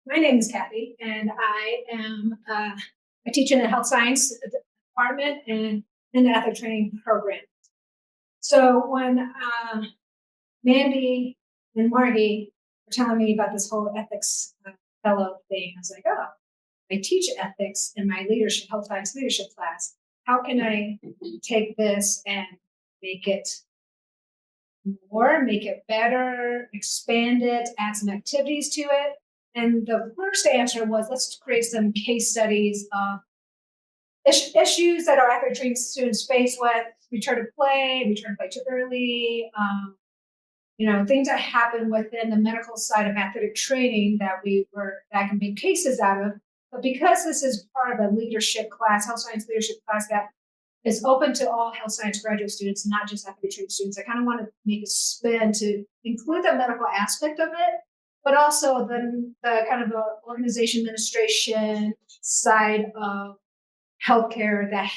My name is Kathy, and I am a teacher in the health science department and in the ethics training program. So when Mandy and Margie were telling me about this whole ethics fellow thing, I was like, oh, I teach ethics in my leadership, health science leadership class. How can I take this and make it more, make it better, expand it, add some activities to it? And the first answer was, let's create some case studies of issues that our athletic training students face with return to play too early, things that happen within the medical side of athletic training that can make cases out of. But because this is part of a leadership class, health science leadership class that is open to all health science graduate students, not just athletic training students, I kind of want to make a spin to include the medical aspect of it, but also the kind of the organization administration side of healthcare that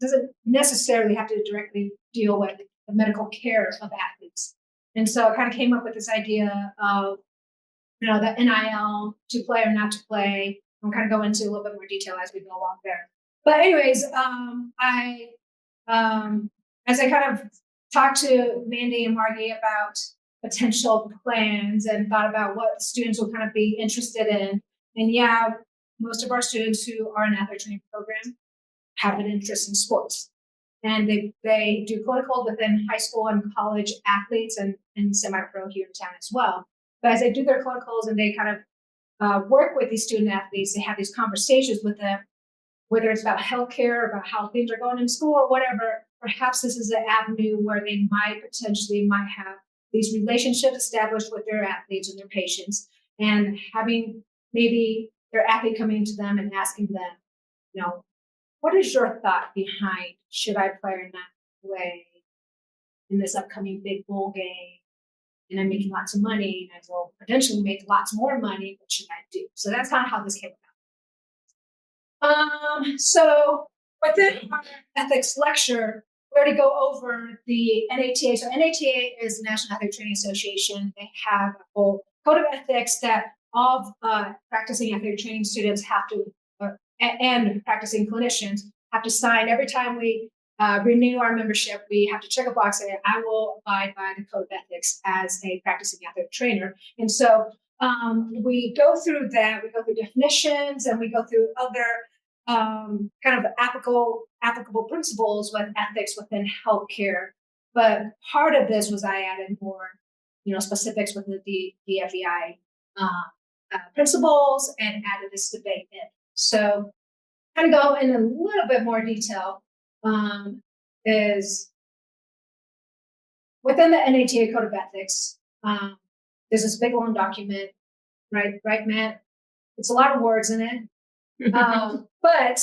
doesn't necessarily have to directly deal with the medical care of athletes. And so I kind of came up with this idea of, the NIL, to play or not to play. I'm kind of go into a little bit more detail as we go along there. But anyways, as I kind of talked to Mandy and Margie about potential plans and thought about what students will kind of be interested in. And yeah, most of our students who are in athletic training program have an interest in sports. And they do clinicals within high school and college athletes and semi-pro here in town as well. But as they do their clinicals and they kind of work with these student athletes, they have these conversations with them, whether it's about healthcare, about how things are going in school or whatever. Perhaps this is an avenue where they might have these relationships established with their athletes and their patients, and having maybe their athlete coming to them and asking them, what is your thought behind should I play or not play in this upcoming big bowl game? And I'm making lots of money, and I will potentially make lots more money. What should I do? So that's kind of how this came about. So within our ethics lecture, we already go over the NATA. So NATA is the National Athletic Training Association. They have a whole code of ethics that all practicing athletic training students have to, and practicing clinicians have to sign every time we renew our membership. We have to check a box saying, I will abide by the code of ethics as a practicing athletic trainer. And so we go through that, we go through definitions, and we go through other kind of applicable principles with ethics within healthcare. But part of this was I added more, specifics with the DFEI principles and added this debate in. So kind of go in a little bit more detail is within the NATA Code of Ethics, there's this big long document, right, Matt? It's a lot of words in it, but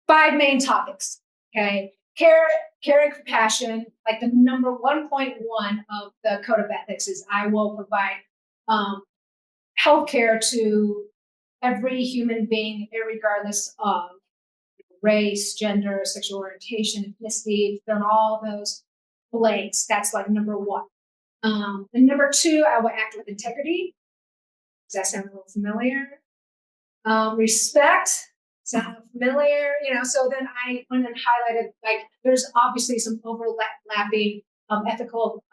5 main topics, okay? Care and compassion, like the number 1.1 of the Code of Ethics is I will provide healthcare to every human being, regardless of race, gender, sexual orientation, ethnicity, fill in all those blanks. That's like number 1. And number 2, I will act with integrity. Does that sound a little familiar? Respect, sound familiar? So then I went and highlighted, like, there's obviously some overlapping ethical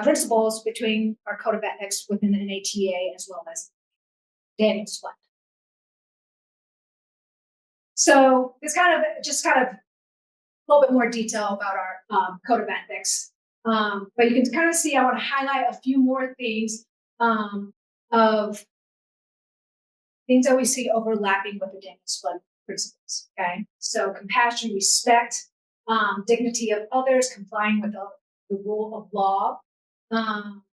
principles between our code of ethics within the NATA as well as Daniel's Fund. So it's kind of a little bit more detail about our code of ethics. But you can kind of see I want to highlight a few more things of things that we see overlapping with the Daniel's Fund principles. Okay, so compassion, respect, dignity of others, complying with the rule of law,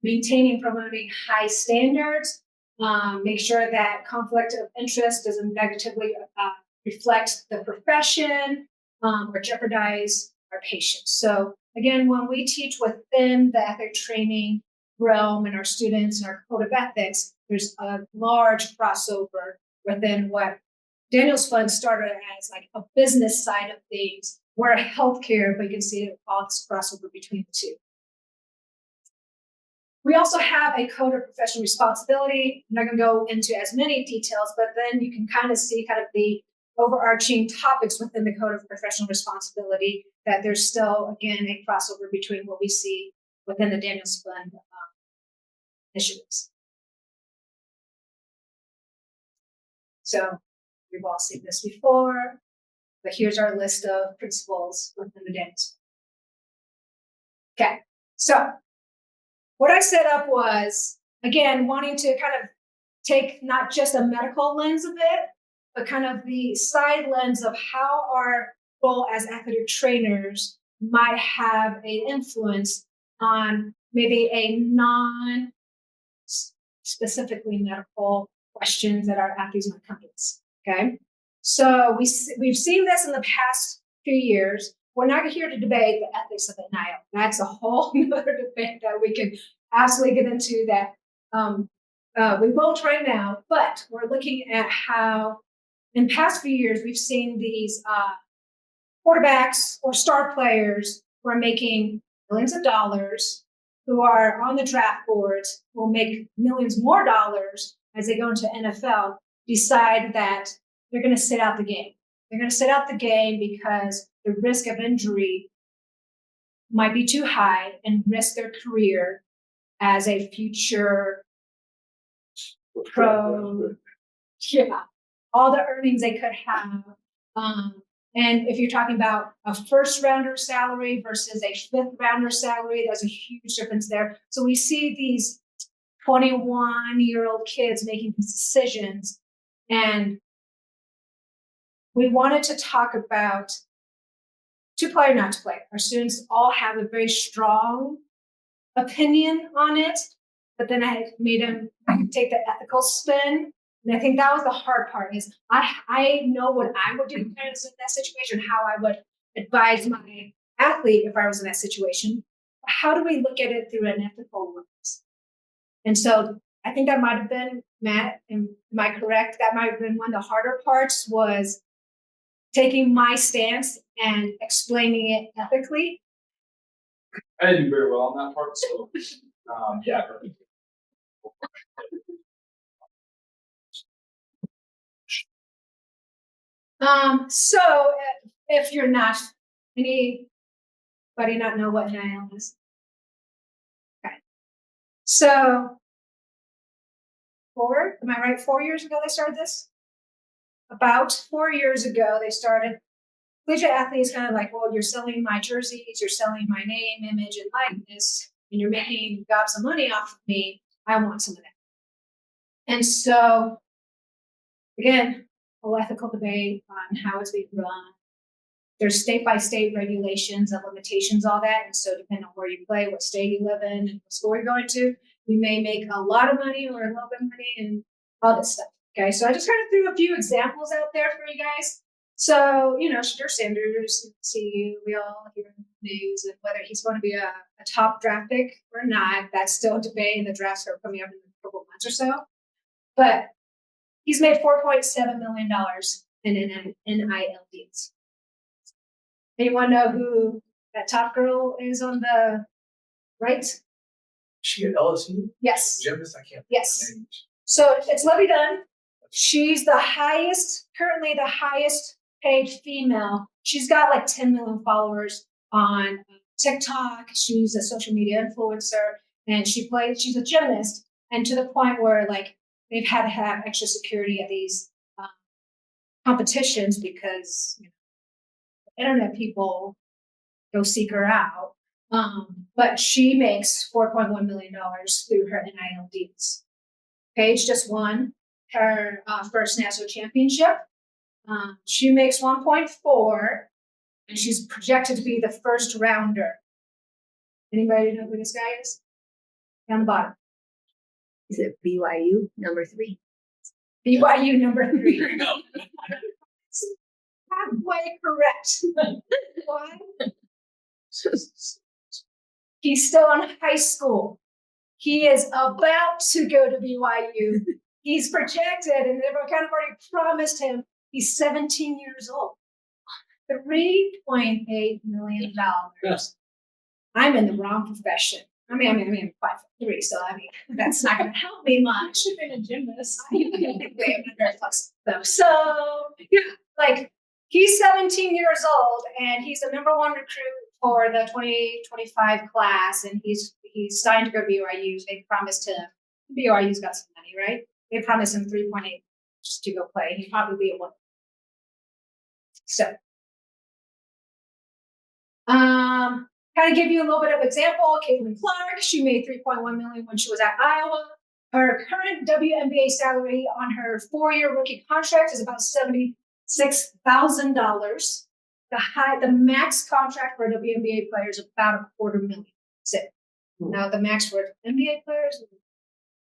maintaining and promoting high standards, make sure that conflict of interest doesn't negatively reflect the profession or jeopardize our patients. So again, when we teach within the ethic training realm and our students and our code of ethics, there's a large crossover within what Daniel's Fund started as like a business side of things. We're healthcare, but you can see all this crossover between the two. We also have a code of professional responsibility. I'm not going to go into as many details, but then you can kind of see kind of the overarching topics within the code of professional responsibility, that there's still, again, a crossover between what we see within the Daniel Spund initiatives. So we've all seen this before, but here's our list of principles within the Daniel Spund. Okay, so what I set up was, again, wanting to kind of take not just a medical lens of it, but kind of the side lens of how our role as athletic trainers might have an influence on maybe a non-specifically medical questions that our athletes might come to us, okay? So we've seen this in the past few years. We're not here to debate the ethics of NIL. That's a whole other debate that we can absolutely get into that we won't right now, but we're looking at how in past few years we've seen these quarterbacks or star players who are making millions of dollars, who are on the draft boards, who will make millions more dollars as they go into NFL, decide that they're going to sit out the game. They're going to sit out the game because the risk of injury might be too high and risk their career as a future pro, all the earnings they could have. And if you're talking about a first rounder salary versus a fifth rounder salary, there's a huge difference there. So we see these 21-year-old kids making these decisions, and we wanted to talk about to play or not to play. Our students all have a very strong opinion on it, but then I made them take the ethical spin. And I think that was the hard part, is I know what I would do in that situation, how I would advise my athlete if I was in that situation. How do we look at it through an ethical lens? And so I think that might have been, Matt, am I correct? That might have been one of the harder parts, was taking my stance and explaining it ethically. I didn't do very well on that part, so yeah. So if you're not, anybody not know what NIL is? Okay. So am I right? 4 years ago they started this? About 4 years ago they started. Collegiate-athletes kind of like, well, you're selling my jerseys, you're selling my name, image, and likeness, and you're making gobs of money off of me. I want some of that. And so, again, a whole ethical debate on how it's being run. There's state-by-state regulations and limitations, all that. And so depending on where you play, what state you live in, and what school you're going to, you may make a lot of money or a little bit of money and all this stuff. Okay, so I just kind of threw a few examples out there for you guys. So, Shedeur Sanders, we all hear in the news of whether he's going to be a top draft pick or not. That's still a debate, and the drafts are coming up in a couple of months or so. But he's made $4.7 million in NIL deals. Anyone know who that top girl is on the right? She at LSU? Yes. Gymnast? I can't. Yes. So it's Libby Dunn. She's currently the highest paid female. She's got like 10 million followers on TikTok. She's a social media influencer, and she's a gymnast, and to the point where like they've had to have extra security at these competitions because internet people go seek her out. But she makes $4.1 million through her NIL deals. Paige just won her first national championship. She makes 1.4, and she's projected to be the first rounder. Anybody know who this guy is? Down the bottom. Is it BYU number 3? BYU number 3. No. Halfway correct. Why? He's still in high school. He is about to go to BYU. He's projected, and they've kind of already promised him, he's 17 years old. $3.8 million. I'm in the wrong profession. I'm 5'3", so I mean, that's not gonna help me much. Should have been a gymnast. I'm very flexible though. So yeah, like he's 17 years old and he's the #1 recruit for the 2025 class, and he's signed to go to BYU. They promised him, BYU's got some money, right? They promised him 3.8 just to go play. He'd probably be a 1. So kind of give you a little bit of example. Caitlin Clark, she made $3.1 million when she was at Iowa. Her current WNBA salary on her 4-year rookie contract is about $76,000. The max contract for a WNBA player is about $250,000. That's it. Now the max for NBA players a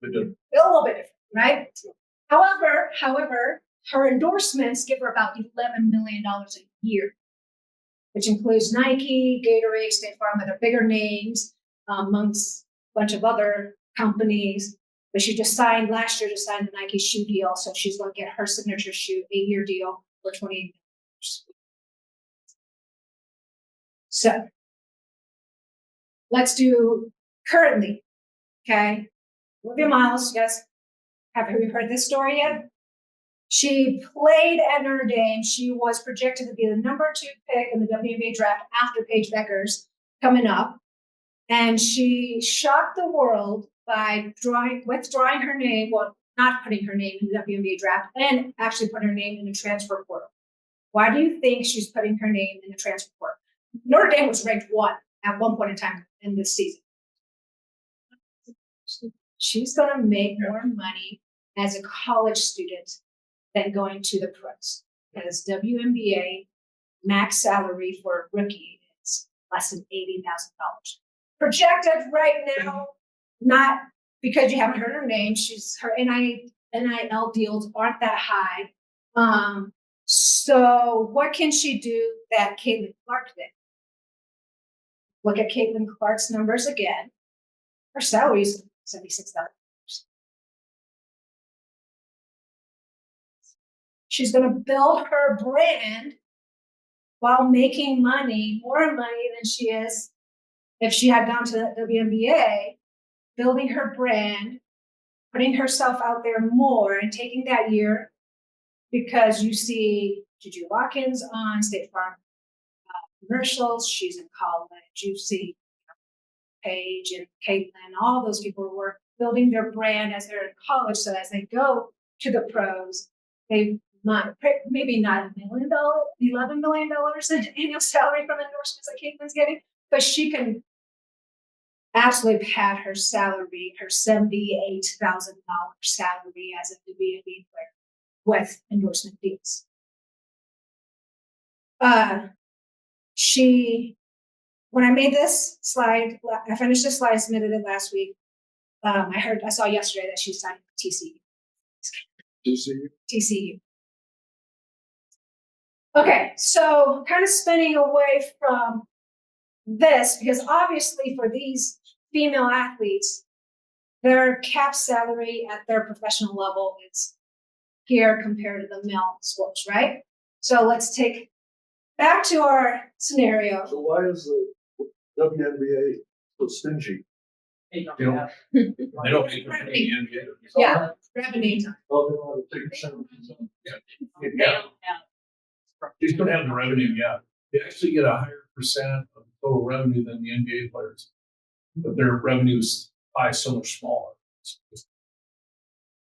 little bit different, right? However, her endorsements give her about $11 million a year, which includes Nike, Gatorade, State Farm, other bigger names, amongst a bunch of other companies. But she just signed last year to sign the Nike shoe deal, so she's going to get her signature shoe 8-year deal for $28 million. So let's do currently. Okay, Olivia Miles. Yes, have you heard this story yet? She played at Notre Dame. She was projected to be the #2 pick in the WNBA draft after Paige Beckers coming up. And she shocked the world by withdrawing her name, well, not putting her name in the WNBA draft, and actually putting her name in the transfer portal. Why do you think she's putting her name in the transfer portal? Notre Dame was ranked 1 at one point in time in this season. She's going to make more money as a college student than going to the pros, because WNBA max salary for a rookie is less than $80,000. Projected right now, not because you haven't heard her name, her NIL deals aren't that high. So what can she do that Caitlin Clark did? Look at Caitlin Clark's numbers again. Her salary is $76,000. She's going to build her brand while making money, more money than she is if she had gone to the WNBA, building her brand, putting herself out there more, and taking that year, because you see Juju Watkins on State Farm commercials. She's in college. You see Paige and Caitlin, all those people were building their brand as they're in college. So as they go to the pros, they maybe not $1 million, $11 million in annual salary from endorsements that Caitlin's getting, but she can absolutely pad her salary, her $78,000 salary as a WNBA player with endorsement deals. When I made this slide, I finished this slide, submitted it last week. I saw yesterday that she signed TCU. TCU. Okay, so kind of spinning away from this, because obviously for these female athletes, their cap salary at their professional level is here compared to the male sports, right? So let's take back to our scenario. So why is the WNBA so stingy? They You know, They don't make money in the NBA. Yeah, revenue. Oh, they want to take a percent. Yeah. They still have the revenue, yeah. They actually get a higher percent of total revenue than the NBA players. But their revenue is by so much smaller.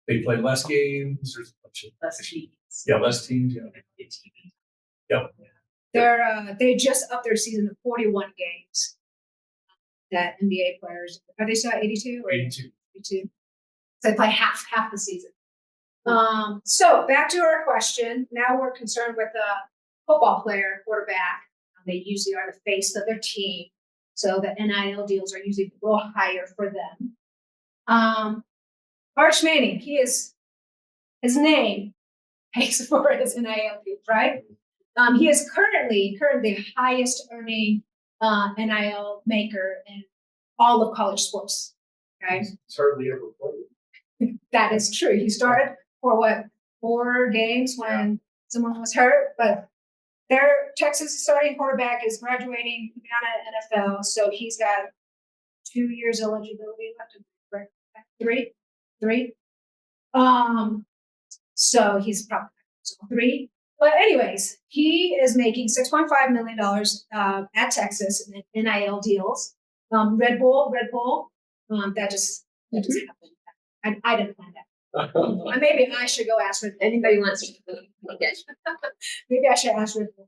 They play less games, there's a bunch of Less teams. yeah, less teams, yeah. Yep. They just upped their season to 41 games. That NBA players, are they still at 82 or 82. 82? So they play half the season. So back to our question. Now we're concerned with the football player, quarterback. They usually are the face of their team. So the NIL deals are usually a little higher for them. Arch Manning, his name pays for his NIL deals, right? He is currently the highest earning NIL maker in all of college sports. Okay, It's hardly ever played. that is true. He started for 4 games when someone was hurt, but their Texas starting quarterback is graduating out of NFL, so he's got 2 years eligibility left. Correct? Three. So he's probably 3. But anyways, he is making $6.5 million at Texas in NIL deals. Red Bull. That doesn't happen. I didn't plan that. Maybe I should go ask Red Bull. Anybody wants to? Okay. Maybe I should ask Red Bull.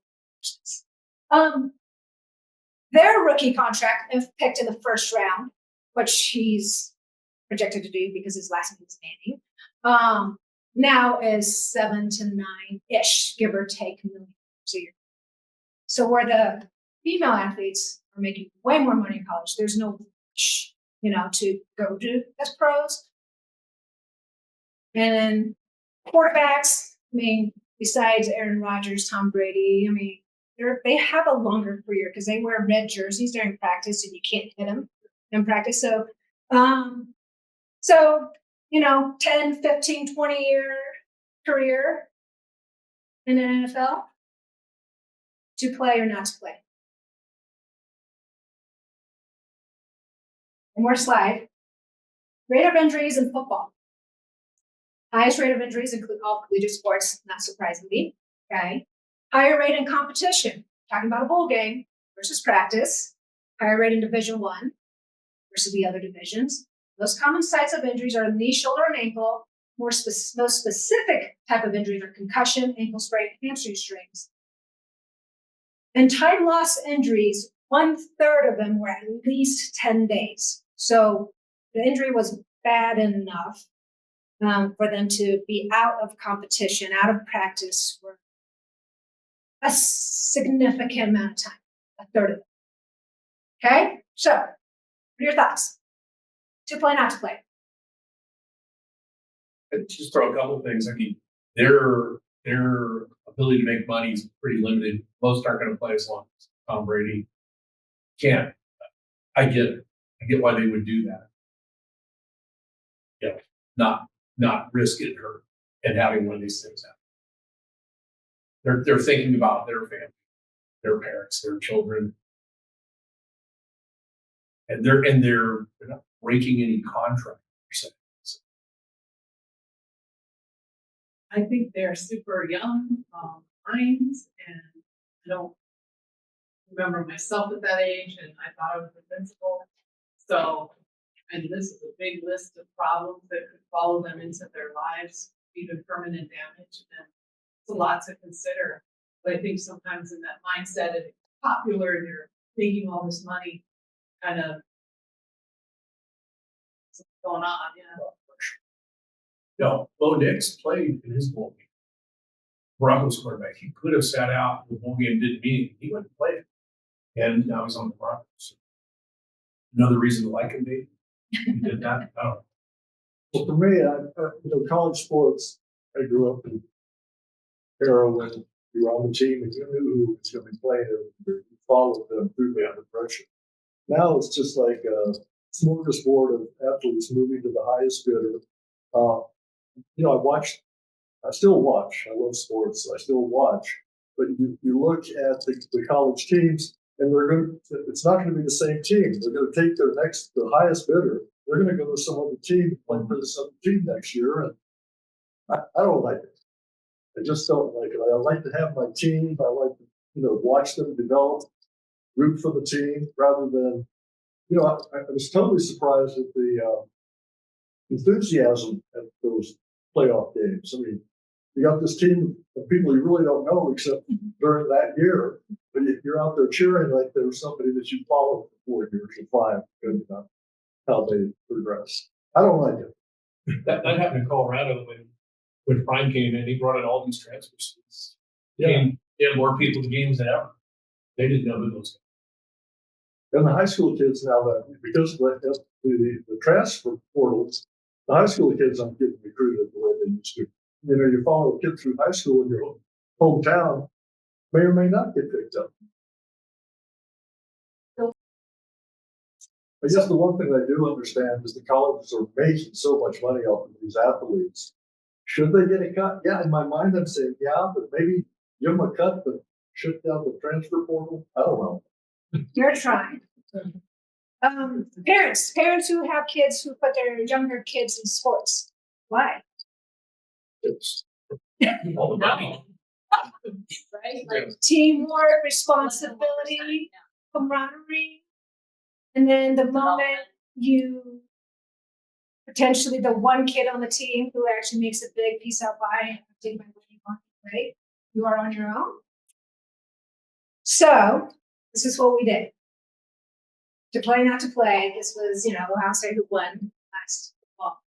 Their rookie contract, if picked in the first round, which he's projected to do because his last name is Manning, now is 7 to 9-ish, give or take, million a year. So where the female athletes are making way more money in college, there's no rush, to go do as pros. And then quarterbacks, besides Aaron Rodgers, Tom Brady, they have a longer career because they wear red jerseys during practice and you can't hit them in practice. So, 10, 15, 20-year career in an NFL to play or not to play. One more slide. Rate of injuries in football. Highest rate of injuries include all collegiate sports, not surprisingly. Okay. Higher rate in competition, talking about a bowl game versus practice. Higher rate in Division I versus the other divisions. Most common sites of injuries are knee, shoulder, and ankle. Most specific type of injuries are concussion, ankle sprain, hamstring strains. And time loss injuries, 1/3 of them were at least 10 days. So the injury was bad enough for them to be out of competition, out of practice for a significant amount of time, 1/3 of them. Okay, so what are your thoughts? To play, not to play? And just throw a couple of things. Their ability to make money is pretty limited. Most aren't going to play as long as Tom Brady can't. I get it. I get why they would do that. Yeah, not risk it and having one of these things happen. They're thinking about their family, their parents, their children, and they're not breaking any contract per se. I think they're super young minds, and I don't remember myself at that age, and I thought I was invincible. So, and this is a big list of problems that could follow them into their lives, even permanent damage, and it's a lot to consider. But I think sometimes in that mindset, if it's popular and you're making all this money, kind of what's going on, Bo Nix played in his bowl game. Broncos quarterback. He could have sat out the bowl game, didn't mean he wouldn't play it. And now he's on the Broncos. Another reason to like him, maybe. He did that. I don't know. Well, for me, college sports, I grew up in an era when you were on the team and you knew who was going to be playing and you followed them through the progression. Now it's just like a smorgasbord of athletes moving to the highest bidder. I still watch. I love sports. I still watch. But you look at the college teams, and it's not going to be the same team. They're going to take the highest bidder. They're going to go to some other team, play for the other team next year. And I don't like it. I just don't like it. I like to have my team. I like to, watch them develop, root for the team, rather than, I was totally surprised at the enthusiasm at those playoff games. I mean, you got this team of people you really don't know except during that year, but you're out there cheering like there's somebody that you followed for 4 years or 5, good enough, how they progress. I don't like it. That happened in Colorado when Prime came in. He brought in all these transfers. Yeah. He had more people to games than ever. They didn't know who those guys. And the high school kids now, because of the transfer portals, the high school kids aren't getting recruited the way they used to. You follow a kid through high school in your hometown, may or may not get picked up. I guess the one thing I do understand is the colleges are making so much money off of these athletes. Should they get a cut? Yeah, in my mind, I'm saying, yeah, but maybe give them a cut, but shut down the transfer portal. I don't know. You're trying. Parents who have kids who put their younger kids in sports. Why? It's All the money. Right? Yeah. Like, Teamwork, responsibility, camaraderie. And then the moment you potentially the one kid on the team who actually makes a big piece out by take my money on, right? You are on your own. So this is what we did. To play, not to play. This was, Ohio State who won last football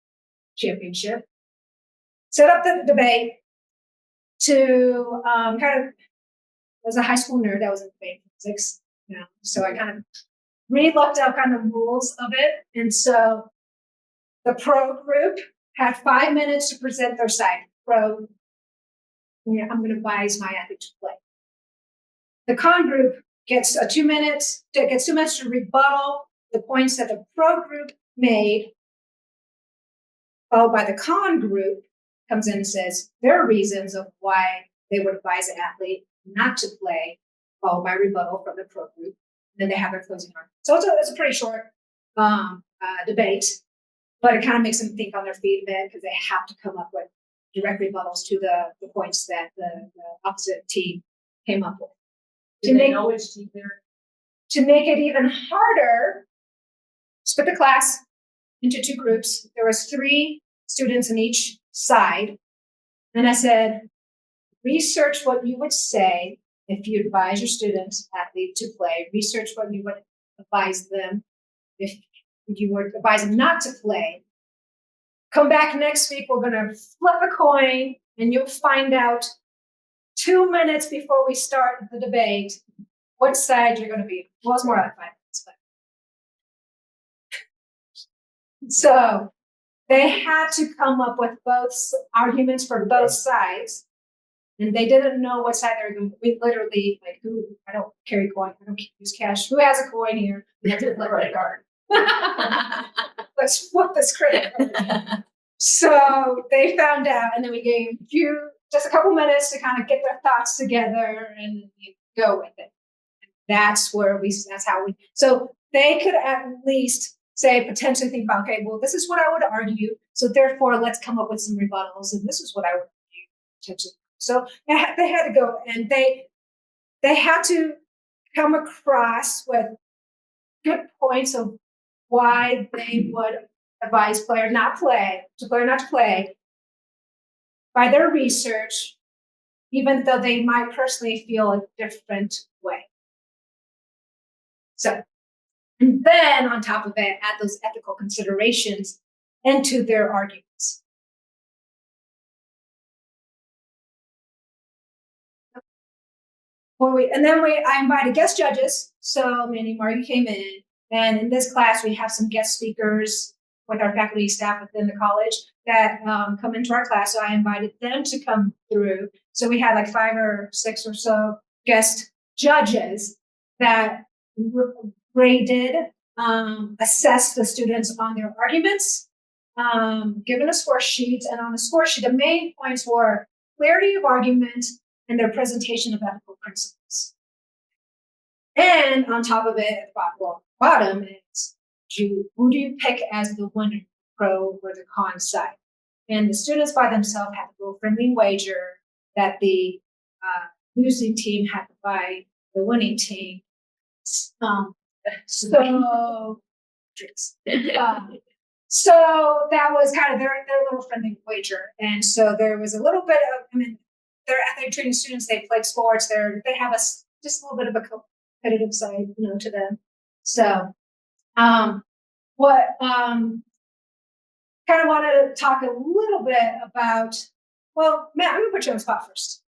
championship. Set up the debate to kind of, as a high school nerd, I was in debate physics, so I kind of re-looked up kind of rules of it. And so the pro group had 5 minutes to present their side. I'm going to advise my athlete to play. The con group gets 2 minutes. Gets 2 minutes to rebuttal the points that the pro group made, followed by the con group comes in and says their reasons of why they would advise an athlete not to play, followed by rebuttal from the pro group. Then they have their closing argument. So it's a pretty short debate, but it kind of makes them think on their feet a bit because they have to come up with direct rebuttals to the points that the opposite team came up with. do they know which team they're? To make it even harder, split the class into 2 groups. There was 3 students in each side. And I said, research what you would say if you advise your students, athlete, to play. Research what you would advise them if you would advise them not to play. Come back next week, we're going to flip a coin, and you'll find out 2 minutes before we start the debate what side you're going to be. Well, it's more like 5 minutes, but. So they had to come up with both arguments for both sides. And they didn't know what side they were going to. We literally, I don't carry coin. I don't use cash. Who has a coin here? We have to flip a card. Let's flip this credit card. So they found out, and then we gave just a couple minutes to kind of get their thoughts together and go with it. That's how we, so they could at least say, potentially think about, okay, well, this is what I would argue. So therefore, let's come up with some rebuttals. And this is what I would argue potentially. So they had to go, and they had to come across with good points of why they would advise player not to play by their research, even though they might personally feel a different way. So, and then on top of it, add those ethical considerations into their arguments. I invited guest judges. So Manny Margie came in, and in this class, we have some guest speakers with our faculty staff within the college that come into our class. So I invited them to come through. So we had like 5 or 6 or so guest judges that graded, assessed the students on their arguments, given a score sheet. And on the score sheet, the main points were clarity of argument and their presentation of ethical principles. And on top of it, at the bottom is who do you pick as the winner, pro or the con side? And the students by themselves had to go friendly wager that the losing team had to buy the winning team. So that was kind of their little friendly wager. And so there was a little bit of, they're athletic training students, they played sports, they have just a little bit of a competitive side, to them. So kind of wanted to talk a little bit about, well, Matt, I'm gonna put you on the spot first.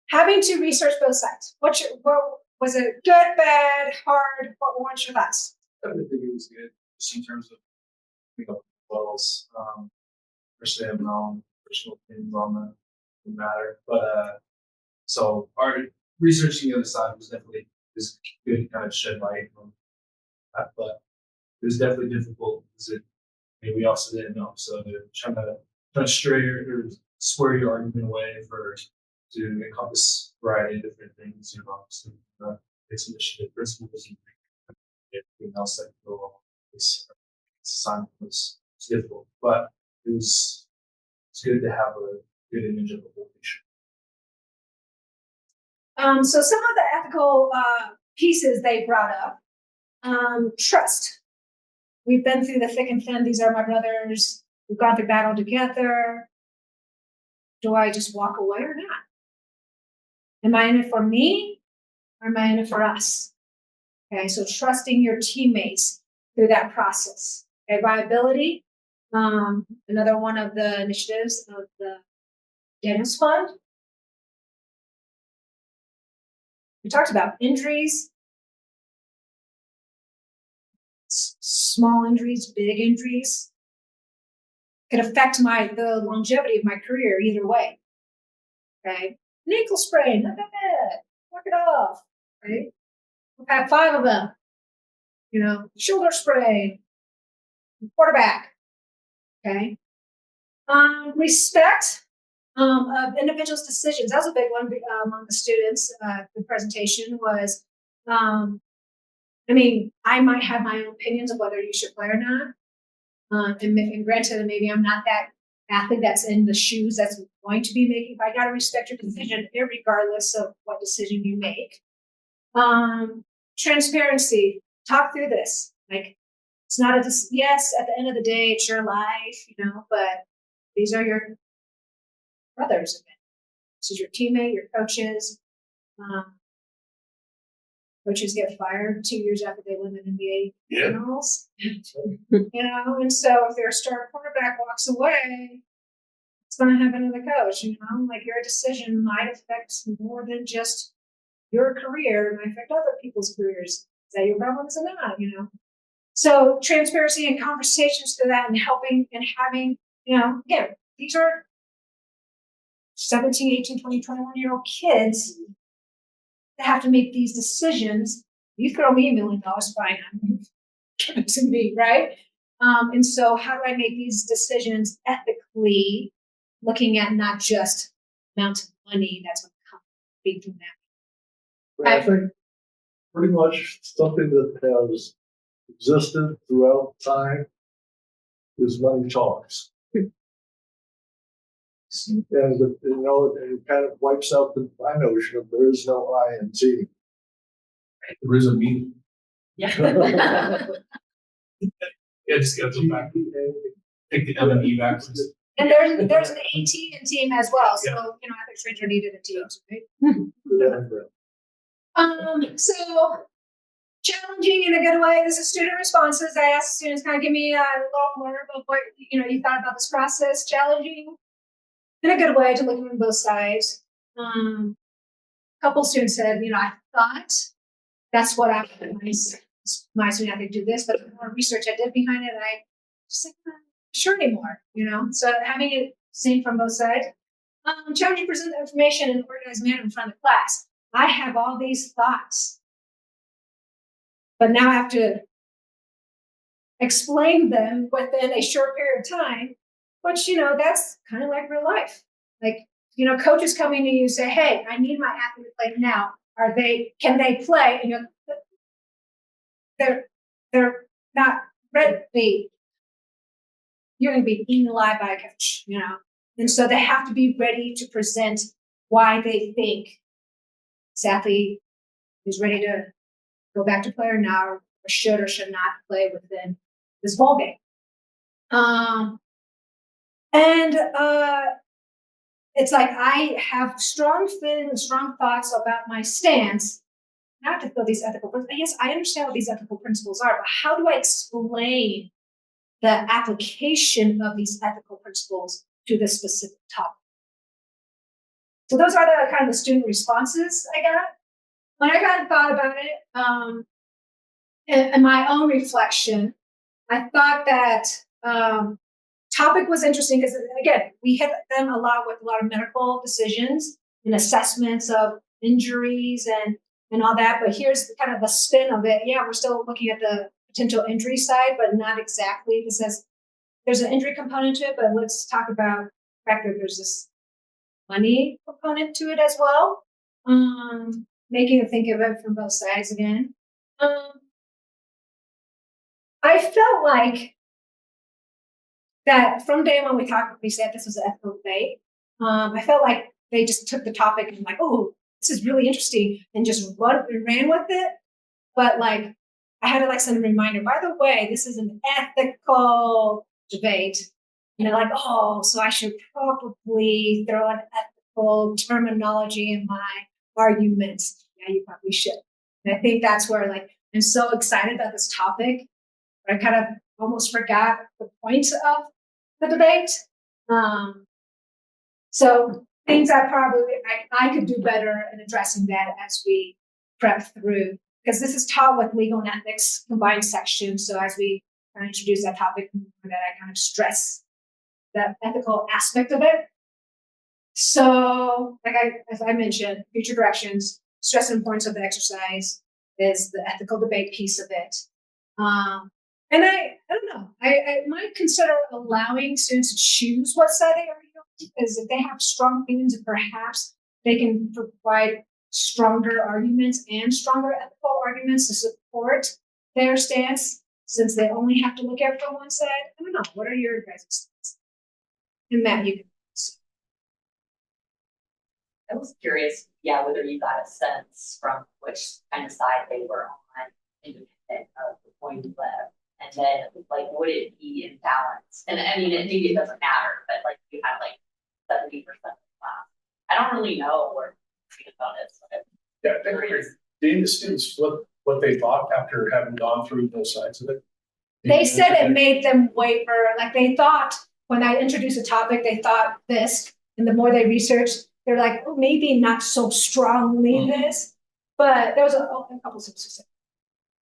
Having to research both sides. What was it? Good, bad, hard? What's your thoughts? I think it was good, just in terms of wells. Especially have my own personal opinions on the matter, but so our researching the other side was definitely good to kind of shed light on that, but it was definitely difficult because we also didn't know, so they're trying to square your argument away for to encompass a variety of different things, so it's initiative principles and everything else that go along with this assignment was difficult, but it's good to have a good image of the whole picture. So some of the ethical pieces they brought up, trust. We've been through the thick and thin. These are my brothers. We've gone through battle together. Do I just walk away or not? Am I in it for me or am I in it for us? Okay, so trusting your teammates through that process. Okay, viability, another one of the initiatives of the Daniels Fund. We talked about injuries, small injuries, big injuries. Could affect the longevity of my career either way. Okay, an ankle sprain, not that bad. Work it off. Right? I've had 5 of them. Shoulder sprain, quarterback. Okay. Respect of individuals' decisions. That was a big one among the students. The presentation was, I might have my own opinions of whether you should play or not. And granted, maybe I'm not that athlete that's in the shoes that's going to be making, but I got to respect your decision regardless of what decision you make. Transparency. Talk through this. Like, it's not yes, at the end of the day, it's your life, but these are your brothers. This is your teammate, your coaches. Coaches get fired 2 years after they win an NBA finals. And so if their star quarterback walks away, it's going to happen to the coach. Like, your decision might affect more than just your career. It might affect other people's careers. Is that your problem? Is it not? So transparency and conversations through that, and helping and having, again, these are 17, 18, 20, 21-year-old kids that have to make these decisions. You throw me $1 million, fine, give it to me, right? And so how do I make these decisions ethically, looking at not just amount of money that's going to come from that? I think pretty much something that has existed throughout time is money talks. And it kind of wipes out my notion of there is no I in team. There is a meeting. Yeah. Just get them back. Take the M&E back. And there's an AT in team as well. So, ethics trainers are needed in teams, right? So challenging in a good way. This is student responses. I asked students kind of give me a little more of what you thought about this process. Challenging in a good way to look at both sides. A couple students said, I thought that's what I my student athlete do this, but the more research I did behind it, I just like, I'm not sure anymore. So having it seen from both sides. Challenging present the information in an organized manner in front of the class. I have all these thoughts, but now I have to explain them within a short period of time, which, that's kind of like real life. Like, coaches coming to you and say, hey, I need my athlete to play now. Can they play? And they're not ready. You're going to be eaten alive by a coach, And so they have to be ready to present why they think this athlete is ready to go back to play or not, or should or should not play within this ball game. It's like I have strong feelings, strong thoughts about my stance. Not to feel these ethical principles. Yes, I understand what these ethical principles are, but how do I explain the application of these ethical principles to this specific topic? So those are the kind of the student responses I got. When I kind of thought about it, in my own reflection, I thought that topic was interesting because, again, we hit them a lot with a lot of medical decisions and assessments of injuries and all that. But here's kind of the spin of it. Yeah, we're still looking at the potential injury side, but not exactly. It says there's an injury component to it, but let's talk about the fact that there's this money component to it as well. Making them think of it from both sides again. I felt like that from day one we said this was an ethical debate. I felt like they just took the topic and like, oh, this is really interesting, and just ran with it. But like, I had to like send a reminder, by the way, this is an ethical debate. And they're like, oh, so I should probably throw an ethical terminology in my arguments. Yeah, you probably should. And I think that's where like, I'm so excited about this topic, but I kind of almost forgot the point of the debate. So things I could do better in addressing that as we prep through, because this is taught with legal and ethics combined section. So as we kind of introduce that topic, that I kind of stress the ethical aspect of it. So as I mentioned, future directions, stress and importance of the exercise is the ethical debate piece of it. And I don't know, I might consider allowing students to choose what side they are on, because if they have strong opinions, perhaps they can provide stronger arguments and stronger ethical arguments to support their stance, since they only have to look at it from one side. I don't know. What are your guys' thoughts? And Matt, you can. I was curious, whether you got a sense from which kind of side they were on, independent of the point you left. And then, like, would it be in balance? And I mean, maybe it doesn't matter, but like, you had like 70% of the class. I don't really know where about it. So Yeah, I think didn't the students flip what they thought after having gone through both sides of it? They said it made them waver. Like they thought when I introduced a topic, they thought this, and the more they researched, they're like, oh, maybe not so strongly this. But there was a couple of specifics.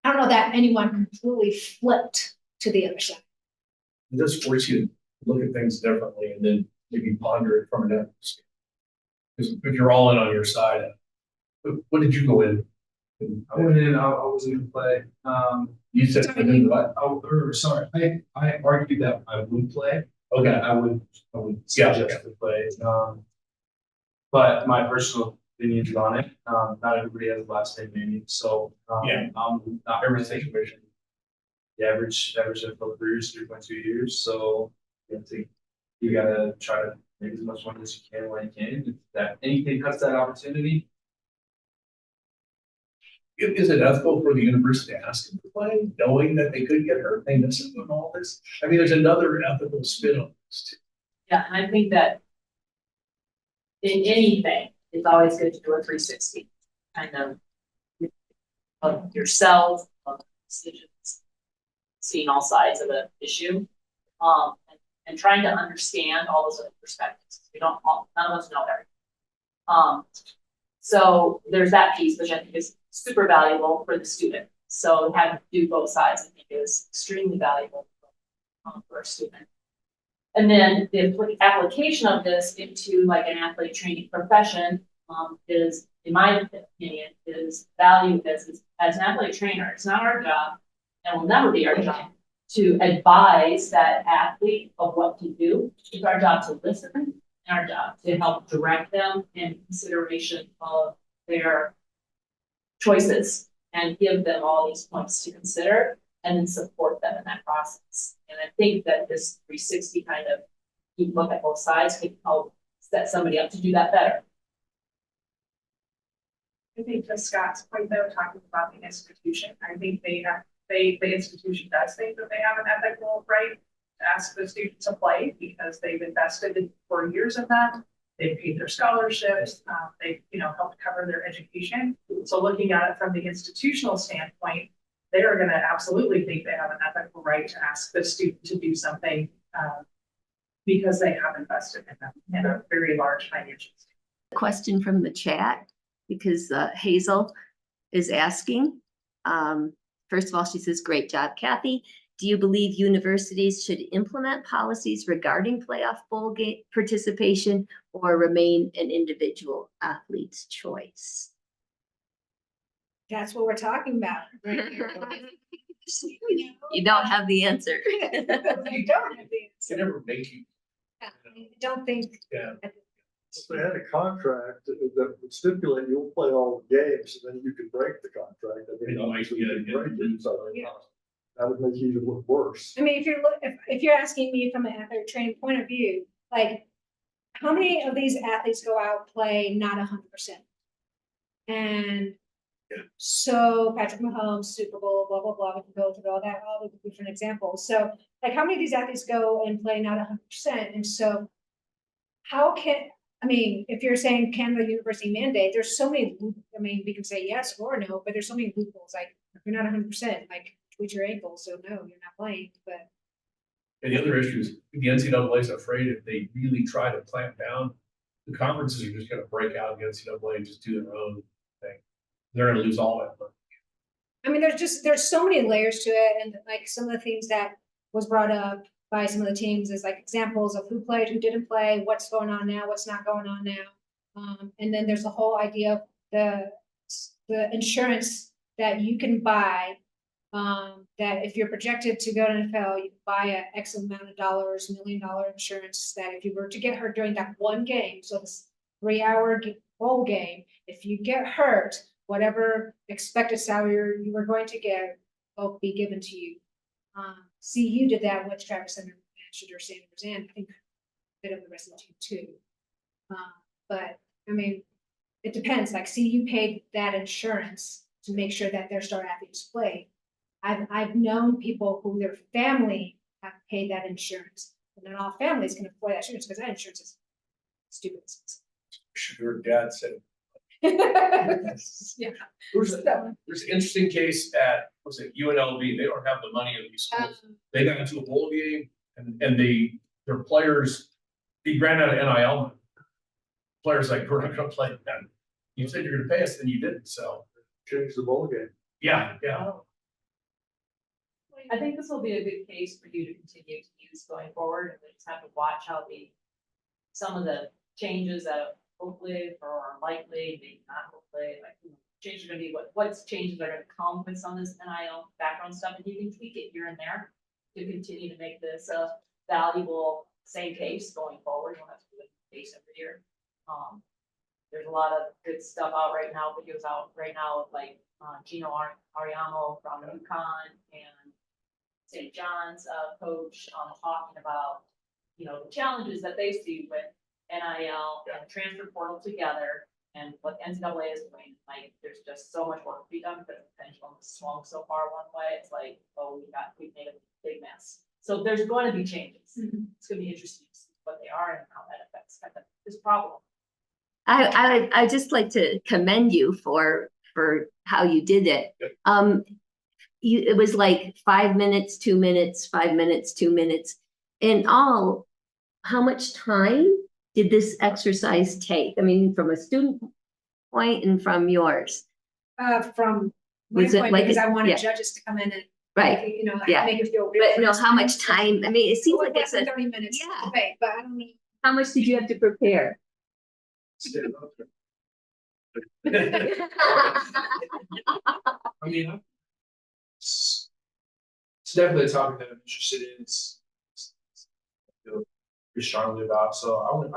I don't know that anyone completely flipped to the other side. It does force you to look at things differently and then maybe ponder it from an ethical standpoint. Because if you're all in on your side, what did you go in? I went in, I was in play. You said what? I argued that I would play. Okay. I would suggest to play. But my personal opinions on it, not everybody has a last name meaning. So I'm not everything. The average NFL career is 3.2 years. So you gotta try to make as much money as you can when you can. If that anything cuts that opportunity. Is it ethical for the university to ask them to play, knowing that they could get hurt? They miss it and all this. I mean, there's another ethical spin on this too. yeah, and I think that in anything, it's always good to do a 360 kind of yourself, of decisions, seeing all sides of the issue, and trying to understand all those other perspectives. None of us know everything. So there's that piece, which I think is super valuable for the student. So having to do both sides, I think, is extremely valuable for a student. And then the application of this into like an athlete training profession is, in my opinion, is valued as an athlete trainer. It's not our job, and will never be our job, to advise that athlete of what to do. It's our job to listen, and our job to help direct them in consideration of their choices and give them all these points to consider and then support them in that process. And I think that this 360 kind of look at both sides can help set somebody up to do that better. I think to Scott's point though, talking about the institution, I think the institution does think that they have an ethical right to ask the student to play because they've invested for years in that. They've paid their scholarships, they've helped cover their education. So looking at it from the institutional standpoint, they are going to absolutely think they have an ethical right to ask the student to do something because they have invested in them in a very large financial state. Question from the chat, because Hazel is asking. First of all, she says, great job, Kathy. Do you believe universities should implement policies regarding playoff bowl game participation or remain an individual athlete's choice? That's what we're talking about. You don't have the answer. You don't have the They answer. never make you. I don't think. Yeah. If they had a contract that would stipulate you'll play all the games and then you can break the contract. I mean, And you might obviously get you it, can break it, so Yeah. that would make it even look worse. I mean, if you're asking me from an athletic training point of view, like, how many of these athletes go out, play not 100%? And so Patrick Mahomes, Super Bowl, blah, blah, blah, we can go through all the different examples. So like, how many of these athletes go and play not 100%? And so how I mean, if you're saying can the university mandate, there's so many, I mean, we can say yes or no, but there's so many loopholes. Like, if you're not 100%, like, tweet your ankle, so no, you're not playing, but. And the other issue is the NCAA is afraid if they really try to clamp down, the conferences are just gonna break out of the NCAA and just do their own thing. They're gonna lose all that money. I mean, there's so many layers to it, and like some of the things that was brought up by some of the teams is like examples of who played, who didn't play, what's going on now, what's not going on now. And then there's the whole idea of the insurance that you can buy, that if you're projected to go to NFL, you buy a X amount of dollars, $1 million insurance, that if you were to get hurt during that one game, so this 3-hour bowl game, if you get hurt, whatever expected salary you were going to get will be given to you. CU did that with Travis Center, Sanders, and I think a bit of the rest of the team too. But I mean, it depends. Like, CU paid that insurance to make sure that their star athletes played. I've known people who their family have paid that insurance, and not all families can afford that insurance because that insurance is stupid. Your dad said. Yeah. There's an interesting case at, what's it, UNLV, they don't have the money of these schools. They got into a bowl game and their players, he ran out of NIL money. Players like, we're not gonna play that. You said you're gonna pay us, and you didn't, so. Change the bowl game. Yeah. I think this will be a good case for you to continue to use going forward, and we just have to watch how some of the changes that hopefully or likely, maybe not hopefully, like, changes are gonna be what's changes are gonna come with some of this NIL background stuff, and you can tweak it here and there to continue to make this a valuable same case going forward. You don't have to do a case every year. There's a lot of good stuff out right now, videos out right now, like Gino Ariamo from UConn and St. John's coach talking about, the challenges that they see with NIL and transfer portal together, and what NCAA is doing. Like, there's just so much work to be done, but the pendulum has swung so far one way. It's like, oh, we've made a big mess. So there's going to be changes. It's going to be interesting to see what they are and how that affects this problem. I just like to commend you for how you did it. It was like 5 minutes, 2 minutes, 5 minutes, 2 minutes. In all, how much time did this exercise take? I mean, from a student point and from yours? From my Was it point, like because I wanted yeah. judges to come in and Right. Yeah. make it feel real. But no, how much time? I mean, it seems like less it's than 30 minutes. yeah. Debate, but I don't know. How much did you have to prepare? I mean, it's definitely a topic that I'm interested in. Feel pretty strongly about. So I don't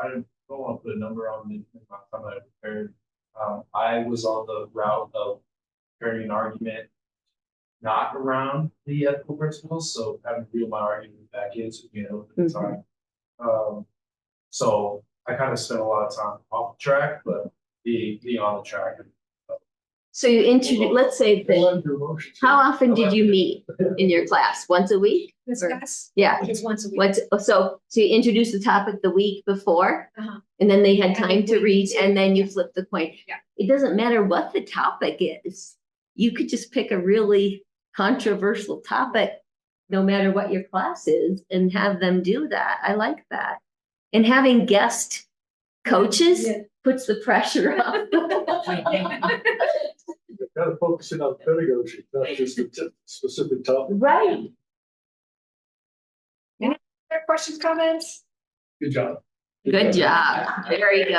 want to put a number on the time that I prepared. I was on the route of preparing an argument not around the ethical principles, so having to reel my argument back in, so at the time. So I kind of spent a lot of time off the track, but being on the track. So you introduce, let's say, how often did you meet in your class? Once a week? Discuss. Yeah. It's once a week. So you introduced the topic the week before, and then they had And time then to read, week and then you yeah. flip the coin. Yeah. It doesn't matter what the topic is. You could just pick a really controversial topic, no matter what your class is, and have them do that. I like that. And having guest coaches puts the pressure on. You gotta focus in on pedagogy, not just a specific topic. Right. Other questions, comments? Good job. Good job. Very good.